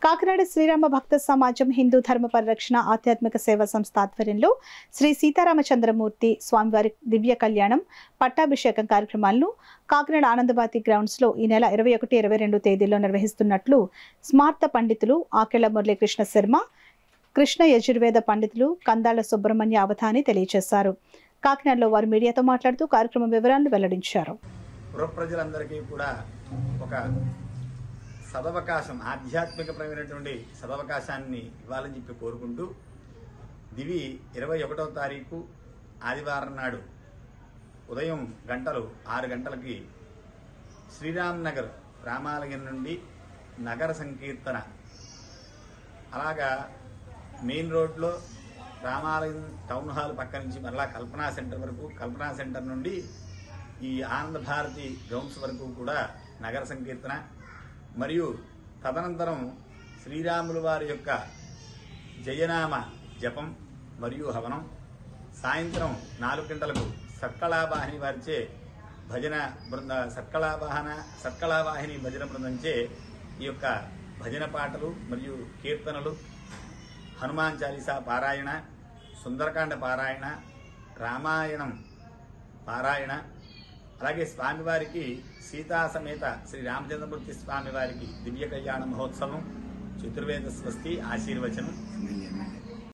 కాకినాడ శ్రీరామ భక్త సమాజం హిందూ ధర్మ పరిరక్షణ ఆధ్యాత్మిక సేవా సంస్థ ఆధ్వర్యంలో శ్రీ సీతారామచంద్రమూర్తి స్వామివారి దివ్య కళ్యాణం పట్టాభిషేకం కార్యక్రమాలను కాకినాడ ఆనందబాతి గ్రౌండ్స్ లో ఈ నెల 21, 22 తేదీల్లో నిర్వహిస్తున్నట్లు స్మార్త పండితులు ఆకెళ్ల మురళీకృష్ణ శర్మ, కృష్ణ యజుర్వేద పండితులు కందాళ్ల సుబ్రహ్మణ్య అవధాని తెలియజేశారు. కాకినాడలో వారు మీడియాతో మాట్లాడుతూ కార్యక్రమం వివరాలను వెల్లడించారు. ప్రజలందరికీ కూడా ఒక సదవకాశం, ఆధ్యాత్మికపరమైనటువంటి సదవకాశాన్ని ఇవ్వాలని చెప్పి కోరుకుంటూ దివి 21వ తారీఖు ఆదివారం నాడు ఉదయం 6 గంటలకి శ్రీరామ్ నగర్ రామాలయం నుండి నగర సంకీర్తన, అలాగా మెయిన్ రోడ్లో రామాలయం టౌన్ హాల్ పక్క నుంచి మరలా కల్పనా సెంటర్ వరకు, కల్పనా సెంటర్ నుండి ఈ ఆనంద భారతి గ్రౌండ్స్ వరకు కూడా నగర సంకీర్తన మరియు తదనంతరం శ్రీరాముల వారి యొక్క జయనామ జపం మరియు హవనం, సాయంత్రం 4 గంటలకు సత్కళావాహిని వారిచే భజన బృంద సత్కళావాహిని భజన బృందంచే ఈ యొక్క భజన పాటలు మరియు కీర్తనలు, హనుమాన్ చాలీసా పారాయణ, సుందరకాండ పారాయణ, రామాయణం పారాయణ, అలాగే స్వామివారికి సీతా సమేత శ్రీ రామచంద్రమూర్తి స్వామివారికి దివ్య కళ్యాణ మహోత్సవం, చతుర్వేద స్వస్తి ఆశీర్వచనం,